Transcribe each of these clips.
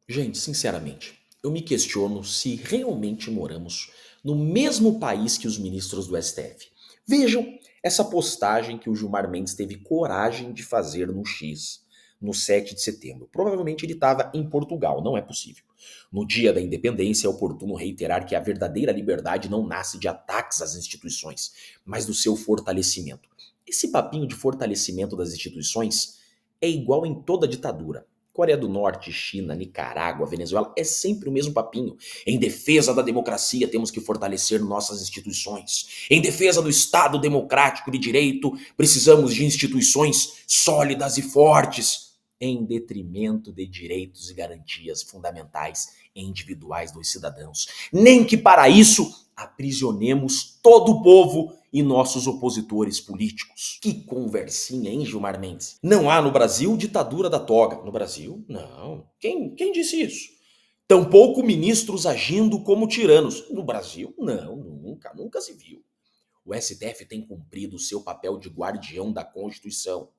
Gente, sinceramente, eu me questiono se realmente moramos no mesmo país que os ministros do STF. Vejam essa postagem que o Gilmar Mendes teve coragem de fazer no X, no 7 de setembro. Provavelmente ele estava em Portugal, não é possível. No dia da independência, é oportuno reiterar que a verdadeira liberdade não nasce de ataques às instituições, mas do seu fortalecimento. Esse papinho de fortalecimento das instituições é igual em toda ditadura. Coreia do Norte, China, Nicarágua, Venezuela, é sempre o mesmo papinho. Em defesa da democracia, temos que fortalecer nossas instituições. Em defesa do Estado democrático de direito, precisamos de instituições sólidas e fortes, em detrimento de direitos e garantias fundamentais e individuais dos cidadãos. Nem que para isso aprisionemos todo o povo e nossos opositores políticos. Que conversinha, hein, Gilmar Mendes? Não há no Brasil ditadura da toga. No Brasil? Não. Quem disse isso? Tampouco ministros agindo como tiranos. No Brasil? Não, nunca se viu. O STF tem cumprido o seu papel de guardião da Constituição,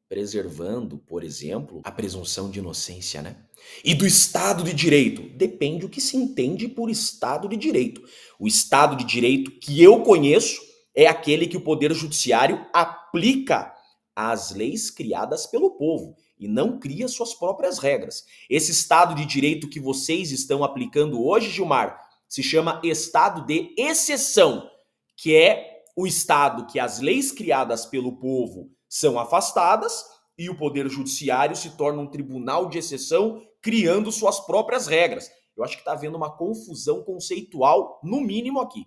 preservando, por exemplo, a presunção de inocência, né? E do Estado de Direito. Depende o que se entende por Estado de Direito. O Estado de Direito que eu conheço é aquele que o Poder Judiciário aplica às leis criadas pelo povo e não cria suas próprias regras. Esse Estado de Direito que vocês estão aplicando hoje, Gilmar, se chama Estado de Exceção, que é o Estado que as leis criadas pelo povo são afastadas e o Poder Judiciário se torna um tribunal de exceção, criando suas próprias regras. Eu acho que está havendo uma confusão conceitual, no mínimo aqui.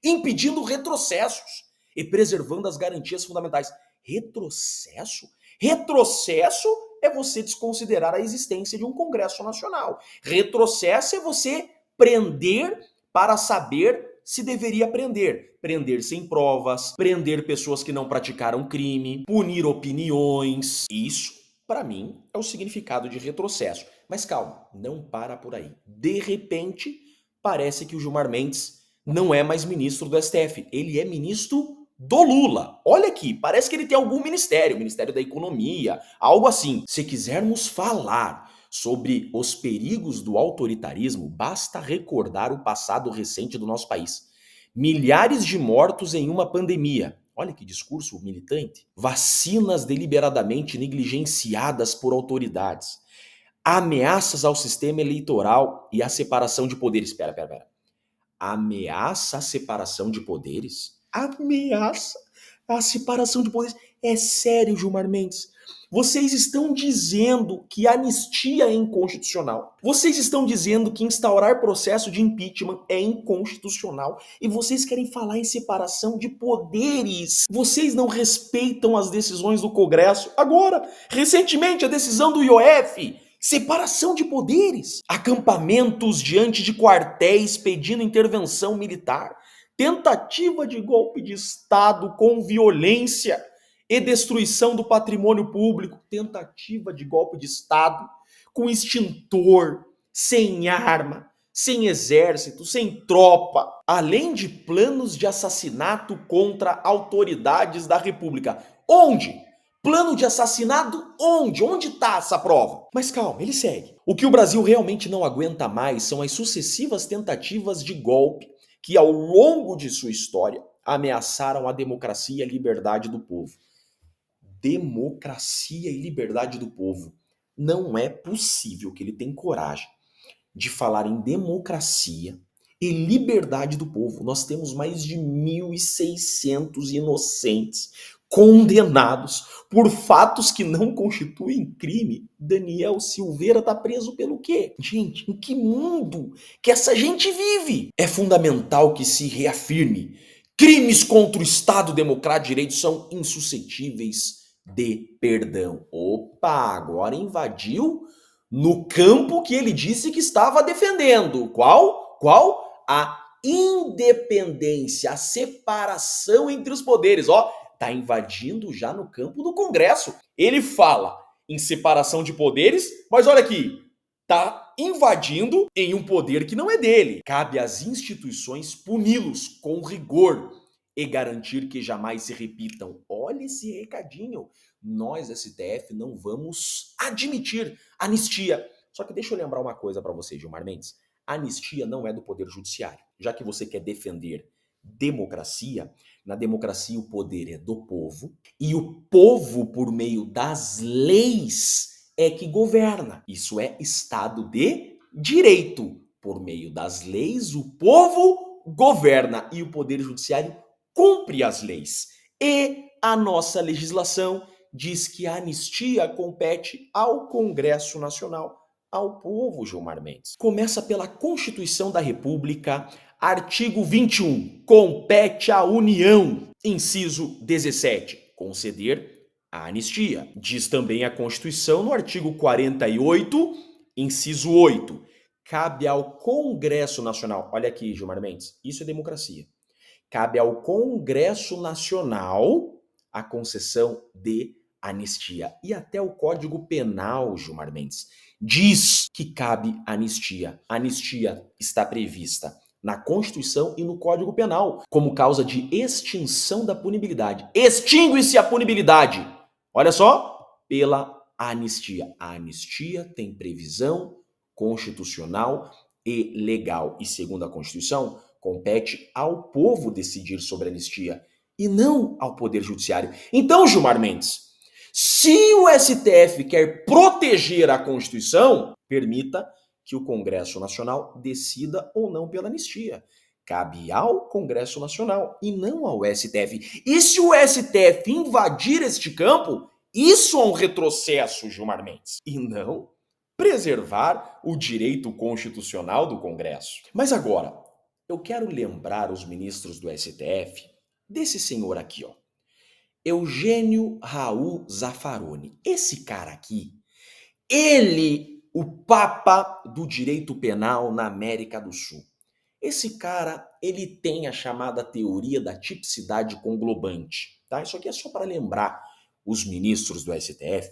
Impedindo retrocessos e preservando as garantias fundamentais. Retrocesso? Retrocesso é você desconsiderar a existência de um Congresso Nacional. Retrocesso é você prender para saber se deveria prender. Prender sem provas, prender pessoas que não praticaram crime, punir opiniões. Isso, para mim, é o significado de retrocesso. Mas calma, não para por aí. De repente, parece que o Gilmar Mendes não é mais ministro do STF. Ele é ministro do Lula. Olha aqui, parece que ele tem algum ministério, Ministério da Economia, algo assim. Se quisermos falar sobre os perigos do autoritarismo, basta recordar o passado recente do nosso país. Milhares de mortos em uma pandemia. Olha que discurso militante. Vacinas deliberadamente negligenciadas por autoridades. Ameaças ao sistema eleitoral e à separação de poderes. Espera. Ameaça à separação de poderes? Ameaça à separação de poderes? É sério, Gilmar Mendes? Vocês estão dizendo que anistia é inconstitucional. Vocês estão dizendo que instaurar processo de impeachment é inconstitucional. E vocês querem falar em separação de poderes. Vocês não respeitam as decisões do Congresso. Agora, recentemente, a decisão do IOF. Separação de poderes. Acampamentos diante de quartéis pedindo intervenção militar. Tentativa de golpe de Estado com violência e destruição do patrimônio público. Tentativa de golpe de Estado com extintor, sem arma, sem exército, sem tropa. Além de planos de assassinato contra autoridades da República. Onde? Plano de assassinato onde? Onde está essa prova? Mas calma, ele segue. O que o Brasil realmente não aguenta mais são as sucessivas tentativas de golpe que, ao longo de sua história, ameaçaram a democracia e a liberdade do povo. Democracia e liberdade do povo. Não é possível que ele tenha coragem de falar em democracia e liberdade do povo. Nós temos mais de 1.600 inocentes condenados por fatos que não constituem crime. Daniel Silveira tá preso pelo quê? Gente, em que mundo que essa gente vive? É fundamental que se reafirme: crimes contra o Estado Democrático de Direito são insuscetíveis de perdão. Opa, agora invadiu no campo que ele disse que estava defendendo. Qual? A independência, a separação entre os poderes. Ó, tá invadindo já no campo do Congresso. Ele fala em separação de poderes, mas olha aqui, tá invadindo em um poder que não é dele. Cabe às instituições puni-los com rigor e garantir que jamais se repitam. Olha esse recadinho. Nós, STF, não vamos admitir anistia. Só que deixa eu lembrar uma coisa para você, Gilmar Mendes. A anistia não é do Poder Judiciário. Já que você quer defender democracia, na democracia o poder é do povo e o povo, por meio das leis, é que governa. Isso é Estado de Direito. Por meio das leis, o povo governa e o Poder Judiciário cumpre as leis. E a nossa legislação diz que a anistia compete ao Congresso Nacional, ao povo, Gilmar Mendes. Começa pela Constituição da República, artigo 21, compete à União, inciso 17, conceder a anistia. Diz também a Constituição no artigo 48, inciso 8, cabe ao Congresso Nacional, olha aqui, Gilmar Mendes, isso é democracia. Cabe ao Congresso Nacional a concessão de anistia. E até o Código Penal, Gilmar Mendes, diz que cabe anistia. A anistia está prevista na Constituição e no Código Penal como causa de extinção da punibilidade. Extingue-se a punibilidade. Olha só, pela anistia. A anistia tem previsão constitucional e legal. E segundo a Constituição, compete ao povo decidir sobre a anistia e não ao Poder Judiciário. Então, Gilmar Mendes, se o STF quer proteger a Constituição, permita que o Congresso Nacional decida ou não pela anistia. Cabe ao Congresso Nacional e não ao STF. E se o STF invadir este campo, isso é um retrocesso, Gilmar Mendes, e não preservar o direito constitucional do Congresso. Mas agora, eu quero lembrar os ministros do STF desse senhor aqui, ó. Eugênio Raul Zaffaroni. Esse cara aqui, ele, o papa do direito penal na América do Sul. Esse cara, ele tem a chamada teoria da tipicidade conglobante, tá? Isso aqui é só para lembrar os ministros do STF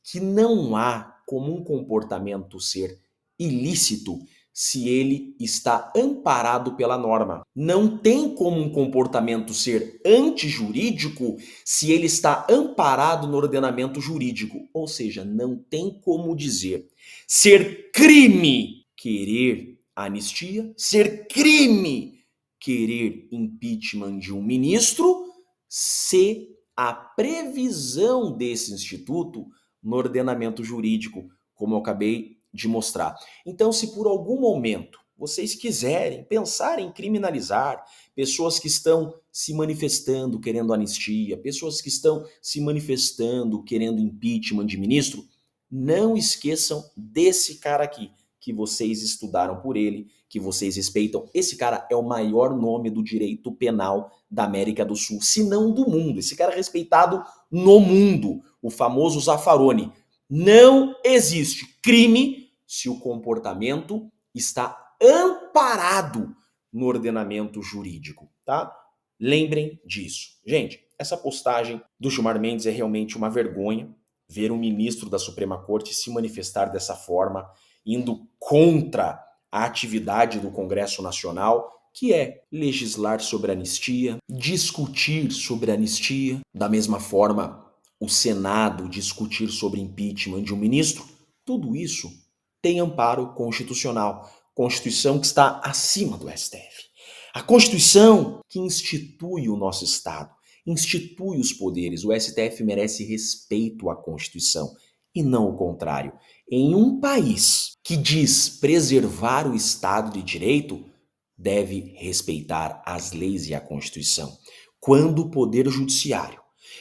que não há como um comportamento ser ilícito se ele está amparado pela norma. Não tem como um comportamento ser antijurídico se ele está amparado no ordenamento jurídico. Ou seja, não tem como dizer ser crime querer anistia, ser crime querer impeachment de um ministro, se a previsão desse instituto no ordenamento jurídico, como eu acabei de mostrar. Então, se por algum momento vocês quiserem pensar em criminalizar pessoas que estão se manifestando querendo anistia, pessoas que estão se manifestando querendo impeachment de ministro, não esqueçam desse cara aqui, que vocês estudaram por ele, que vocês respeitam. Esse cara é o maior nome do direito penal da América do Sul, se não do mundo. Esse cara é respeitado no mundo, o famoso Zaffaroni. Não existe crime se o comportamento está amparado no ordenamento jurídico, tá? Lembrem disso. Gente, essa postagem do Gilmar Mendes é realmente uma vergonha ver um ministro da Suprema Corte se manifestar dessa forma, indo contra a atividade do Congresso Nacional, que é legislar sobre anistia, discutir sobre anistia, da mesma forma o Senado discutir sobre impeachment de um ministro. Tudo isso tem amparo constitucional. Constituição que está acima do STF. A Constituição que institui o nosso Estado, institui os poderes. O STF merece respeito à Constituição e não o contrário. Em um país que diz preservar o Estado de Direito, deve respeitar as leis e a Constituição. Quando o Poder Judiciário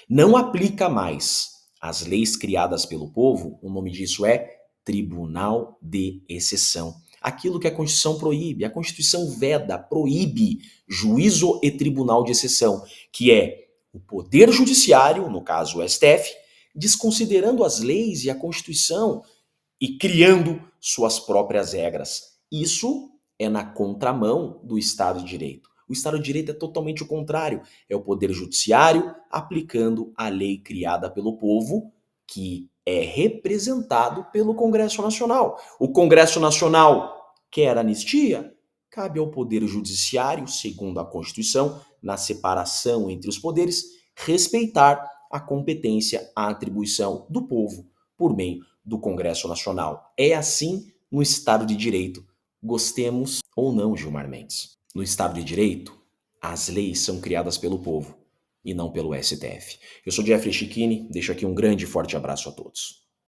não aplica mais as leis criadas pelo povo, o nome disso é Tribunal de Exceção. Aquilo que a Constituição proíbe, a Constituição veda, proíbe juízo e tribunal de exceção, que é o Poder Judiciário, no caso o STF, desconsiderando as leis e a Constituição e criando suas próprias regras. Isso é na contramão do Estado de Direito. O Estado de Direito é totalmente o contrário. É o Poder Judiciário aplicando a lei criada pelo povo, que é representado pelo Congresso Nacional. O Congresso Nacional quer anistia? Cabe ao Poder Judiciário, segundo a Constituição, na separação entre os poderes, respeitar a competência, a atribuição do povo por meio do Congresso Nacional. É assim no Estado de Direito, gostemos ou não, Gilmar Mendes. No Estado de Direito, as leis são criadas pelo povo e não pelo STF. Eu sou Jeffrey Chiquini, deixo aqui um grande e forte abraço a todos.